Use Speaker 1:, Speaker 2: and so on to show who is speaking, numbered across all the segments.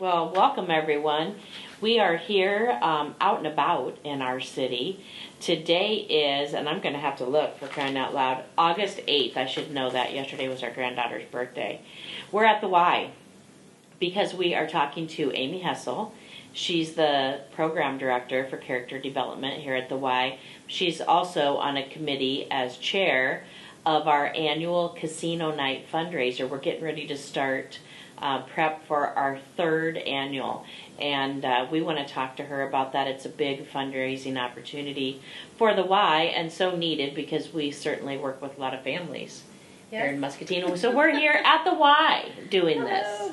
Speaker 1: Well, welcome everyone. We are here out and about in our city. Today is, and I'm going to have to look for crying out loud, August 8th. I should know that. Yesterday was our granddaughter's birthday. We're at the Y because we are talking to Amy Hessel. She's the program director for character development here at the Y. She's also on a committee as chair of our annual Casino Night Fundraiser. We're getting ready to start prep for our third annual, and we want to talk to her about that. It's a big fundraising opportunity for the Y, and so needed because we certainly work with a lot of families here in Muscatine. So we're here at the Y doing this.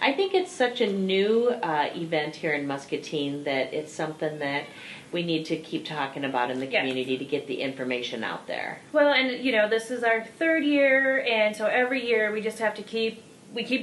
Speaker 1: I think it's such a new event here in Muscatine that it's something that we need to keep talking about in the community to get the information out there.
Speaker 2: Well, and you know, this is our third year, and so every year we just have to keep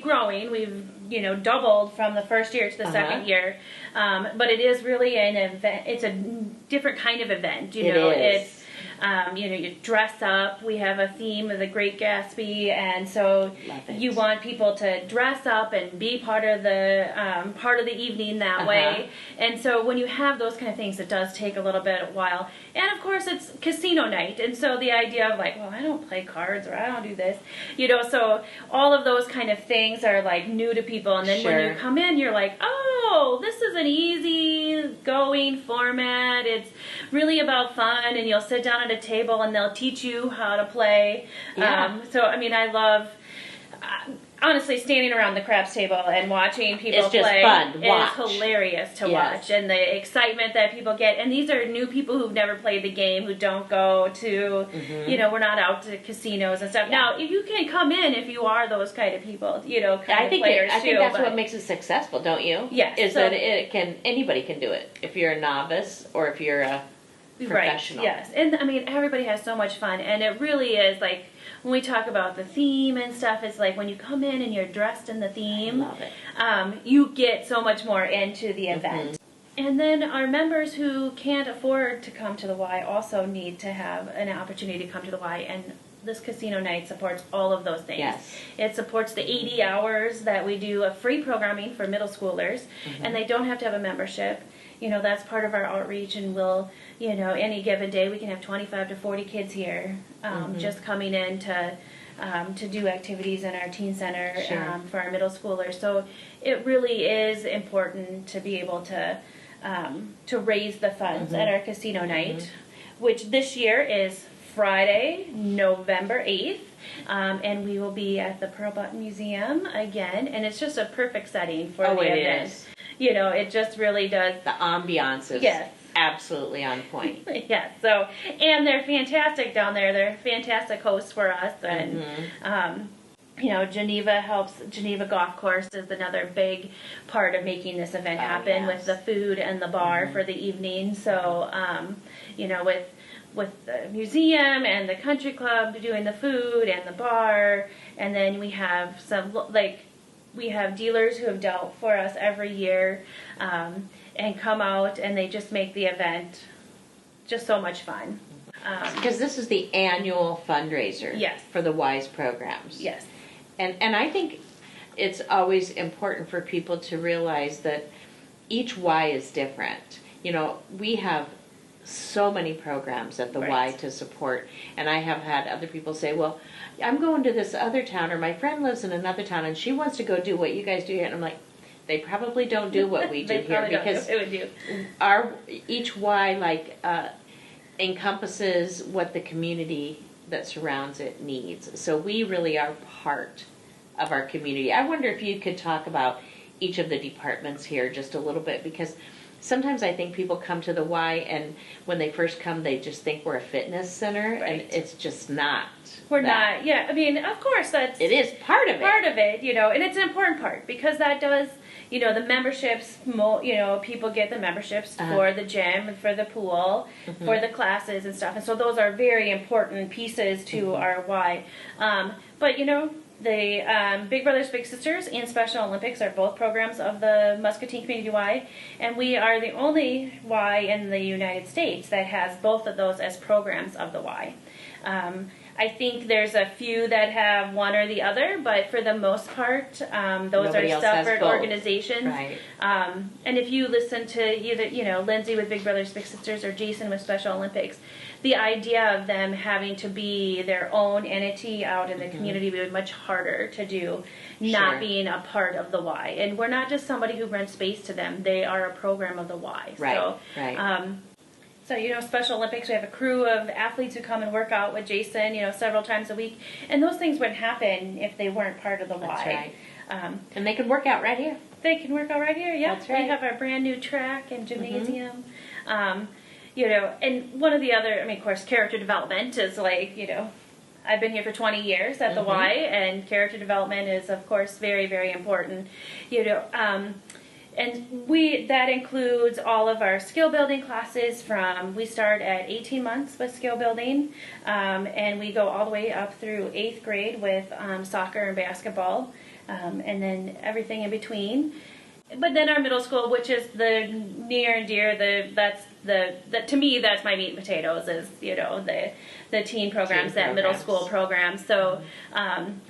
Speaker 2: growing. We've, you know, doubled from the first year to the second year. But it is really an event. It's a different kind of event. You know, it's, you know, you dress up. We have a theme of the Great Gatsby, and so you want people to dress up and be part of the evening that way. And so when you have those kind of things, it does take a little bit of a while. And of course, it's casino night, and so the idea of like, well, I don't play cards or I don't do this, you know. So all of those kind of things are like new to people, and then when you come in, you're like, oh, this is an easy going format. It's really about fun, and you'll sit down at a table and they'll teach you how to play. So I mean, I love honestly standing around the craps table and watching people play. It's just fun to watch. It's hilarious to watch, and the excitement that people get. And these are new people who've never played the game, who don't go to, you know, we're not out to casinos and stuff. Now, if you can come in if you are those kind of people, you know, I think
Speaker 1: that's what makes it successful, don't you?
Speaker 2: Yes.
Speaker 1: Is that anybody can do it if you're a novice or if you're a professional.
Speaker 2: Right, yes. And I mean, everybody has so much fun, and it really is like, when we talk about the theme and stuff, it's like when you come in and you're dressed in the theme,
Speaker 1: I love it.
Speaker 2: You get so much more into the event. And then our members who can't afford to come to the Y also need to have an opportunity to come to the Y, and this casino night supports all of those things.
Speaker 1: Yes.
Speaker 2: It supports the 80 hours that we do of free programming for middle schoolers, and they don't have to have a membership. You know, that's part of our outreach, and we'll, you know, any given day we can have 25 to 40 kids here just coming in to do activities in our teen center for our middle schoolers. So it really is important to be able to raise the funds at our casino night, which this year is Friday, November 8th. And we will be at the Pearl Button Museum again, and it's just a perfect setting for the event.
Speaker 1: Is.
Speaker 2: You know, it just really does.
Speaker 1: The ambiance is absolutely on point.
Speaker 2: Yes, so, and they're fantastic down there. They're fantastic hosts for us, and you know, Geneva Golf Course is another big part of making this event happen with the food and the bar for the evening. So, you know, with the museum and the country club doing the food and the bar, and then we have we have dealers who have dealt for us every year and come out, and they just make the event just so much fun.
Speaker 1: Because this is the annual fundraiser for the WISE programs.
Speaker 2: Yes.
Speaker 1: And I think it's always important for people to realize that each Y is different. You know, we have so many programs at the Y to support, and I have had other people say, well, I'm going to this other town, or my friend lives in another town and she wants to go do what you guys do here, and I'm like, they probably don't do what we do here, because each Y encompasses what the community that surrounds it needs. So we really are part of our community. I wonder if you could talk about each of the departments here just a little bit, because sometimes I think people come to the Y, and when they first come, they just think we're a fitness center, and it's just not.
Speaker 2: We're not. Yeah, I mean, of course, it
Speaker 1: is part of it.
Speaker 2: Part of it, you know, and it's an important part, because that does, you know, the memberships, you know, people get the memberships for the gym, for the pool, for the classes and stuff, and so those are very important pieces to our Y. But, you know, the Big Brothers Big Sisters and Special Olympics are both programs of the Muscatine Community Y, and we are the only Y in the United States that has both of those as programs of the Y. I think there's a few that have one or the other, but for the most part, those
Speaker 1: Nobody
Speaker 2: are
Speaker 1: else has
Speaker 2: separate
Speaker 1: both.
Speaker 2: organizations.
Speaker 1: Right.
Speaker 2: And if you listen to either, Lindsay with Big Brothers Big Sisters or Jason with Special Olympics, the idea of them having to be their own entity out in the community would be much harder to do, not being a part of the Y. And we're not just somebody who rents space to them; they are a program of the Y.
Speaker 1: Right.
Speaker 2: So,
Speaker 1: Right.
Speaker 2: So, Special Olympics, we have a crew of athletes who come and work out with Jason, several times a week. And those things wouldn't happen if they weren't part of the Y.
Speaker 1: That's right. And they can work out right here.
Speaker 2: They can work out right here, yeah.
Speaker 1: That's right.
Speaker 2: We have our brand new track and gymnasium. And one of the other, of course, character development is I've been here for 20 years at the Y, and character development is, of course, very, very important. And that includes all of our skill building classes we start at 18 months with skill building, and we go all the way up through 8th grade with soccer and basketball, and then everything in between. But then our middle school, which is the near and dear, to me, that's my meat and potatoes, is, the teen programs, that middle school program. So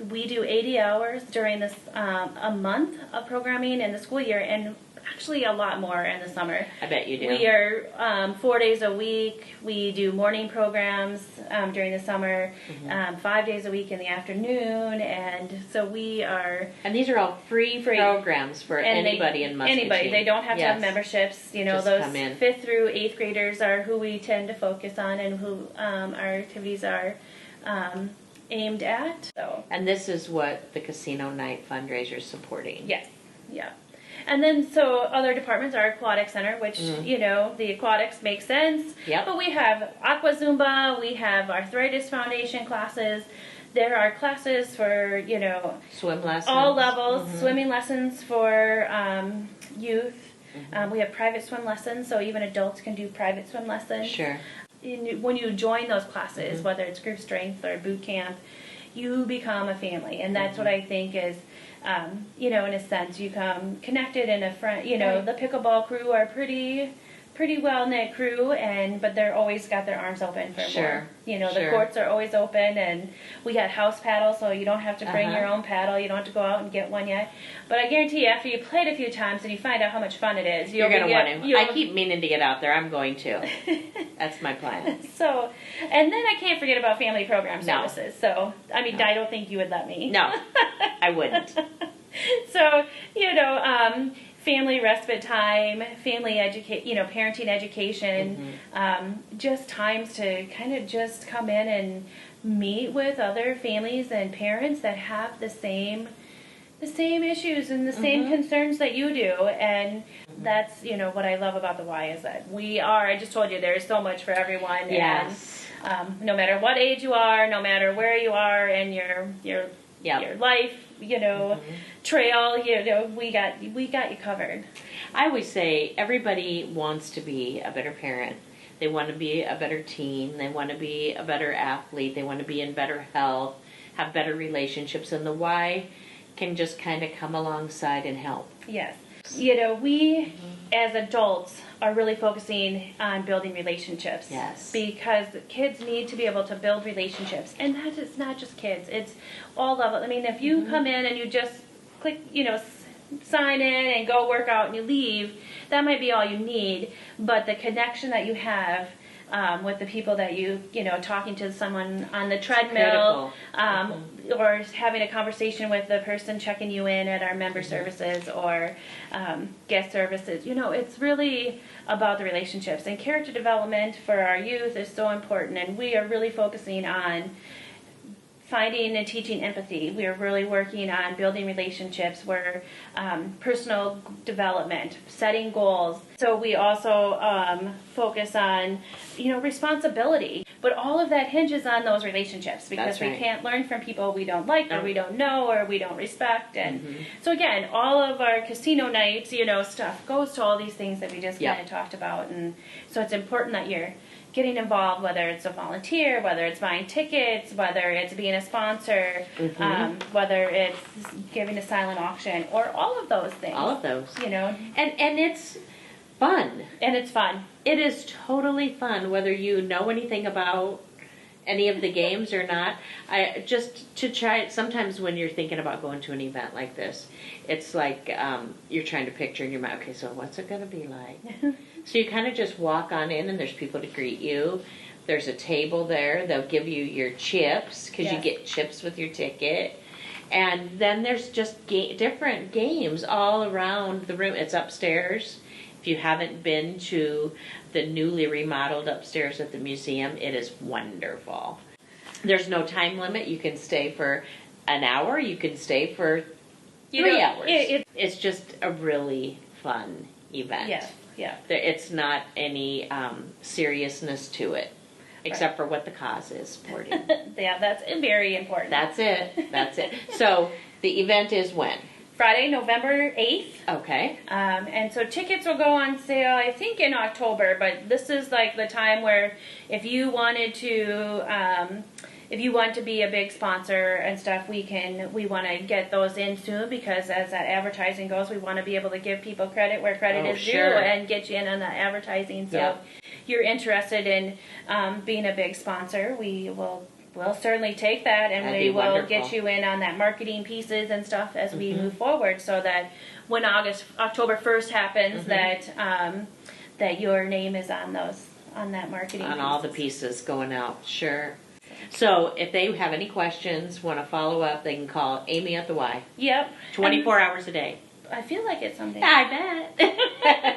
Speaker 2: we do 80 hours during this a month of programming in the school year, and actually a lot more in the summer.
Speaker 1: I bet you do.
Speaker 2: We are 4 days a week. We do morning programs during the summer, 5 days a week in the afternoon, and so we are.
Speaker 1: And these are all free programs for anybody in Muscatine.
Speaker 2: Anybody. They don't have to have memberships.
Speaker 1: Just
Speaker 2: those
Speaker 1: come in.
Speaker 2: 5th through 8th graders are who we tend to focus on and who our activities are aimed at. So.
Speaker 1: And this is what the Casino Night Fundraiser is supporting.
Speaker 2: Yes. Yeah. And then, so other departments, our aquatic center, which, the aquatics make sense.
Speaker 1: Yep.
Speaker 2: But we have Aqua Zumba, we have Arthritis Foundation classes. There are classes for,
Speaker 1: swim lessons.
Speaker 2: all levels, swimming lessons for youth. We have private swim lessons, so even adults can do private swim lessons.
Speaker 1: Sure.
Speaker 2: When you join those classes, whether it's group strength or boot camp, you become a family. And that's what I think is, in a sense, you come connected and a friend. The pickleball crew are pretty well-knit crew, but they're always got their arms open for more. The courts are always open, and we got house paddles, so you don't have to bring your own paddle. You don't have to go out and get one yet. But I guarantee you, after you play it a few times and you find out how much fun it is,
Speaker 1: you're going to want to. I keep meaning to get out there. I'm going to. That's my plan.
Speaker 2: So, and then I can't forget about family program services. So, I don't think you would let me.
Speaker 1: No, I wouldn't.
Speaker 2: So, family respite time, family parenting education, just times to kind of just come in and meet with other families and parents that have the same issues and the same concerns that you do. And that's, what I love about the Y is that I just told you, there is so much for everyone.
Speaker 1: Yes.
Speaker 2: And no matter what age you are, no matter where you are in your life, trail, we got you covered.
Speaker 1: I always say everybody wants to be a better parent. They want to be a better teen. They want to be a better athlete. They want to be in better health, have better relationships, and the Y can just kind of come alongside and help.
Speaker 2: Yes. We as adults are really focusing on building relationships.
Speaker 1: Yes.
Speaker 2: Because kids need to be able to build relationships. And that is not just kids. It's all levels. If you come in and you just click, sign in and go work out and you leave, that might be all you need. But the connection that you have with the people that talking to someone on the treadmill, or having a conversation with the person checking you in at our member services or guest services. It's really about the relationships. And character development for our youth is so important, and we are really focusing on finding and teaching empathy. We are really working on building relationships, where personal development, setting goals. So we also focus on, responsibility. But all of that hinges on those relationships, because we can't learn from people we don't like or we don't know or we don't respect. And so again, all of our casino nights, stuff goes to all these things that we just kind of talked about. And so it's important that you're getting involved, whether it's a volunteer, whether it's buying tickets, whether it's being a sponsor, whether it's giving a silent auction, or all of those things.
Speaker 1: All of those. And it's fun.
Speaker 2: And it's fun.
Speaker 1: It is totally fun, whether you know anything about any of the games or not. I just to try it. Sometimes when you're thinking about going to an event like this, it's like you're trying to picture in your mind. Okay, so what's it going to be like? So you kind of just walk on in, and there's people to greet you. There's a table there. They'll give you your chips because you get chips with your ticket. And then there's just different games all around the room. It's upstairs. If you haven't been to the newly remodeled upstairs at the museum, it is wonderful. There's no time limit. You can stay for an hour. You can stay for 3 hours. It's just a really fun event.
Speaker 2: Yeah.
Speaker 1: It's not any seriousness to it. Except for what the cause is for you.
Speaker 2: Yeah, that's very important.
Speaker 1: That's it. So the event is when?
Speaker 2: Friday, November 8th.
Speaker 1: Okay.
Speaker 2: And so tickets will go on sale, I think, in October. But this is like the time where if you wanted to, if you want to be a big sponsor and stuff, we want to get those in soon because as that advertising goes, we want to be able to give people credit where credit is due and get you in on that advertising. So if you're interested in being a big sponsor, we'll certainly take that, and we will get you in on that marketing pieces and stuff as we move forward, so that when October 1st happens, that your name is on that marketing
Speaker 1: on
Speaker 2: pieces.
Speaker 1: all the pieces going out. Sure. So if they have any questions, want to follow up, they can call Amy at the Y.
Speaker 2: Yep.
Speaker 1: 24 hours a day.
Speaker 2: I feel like it's something.
Speaker 1: I bet.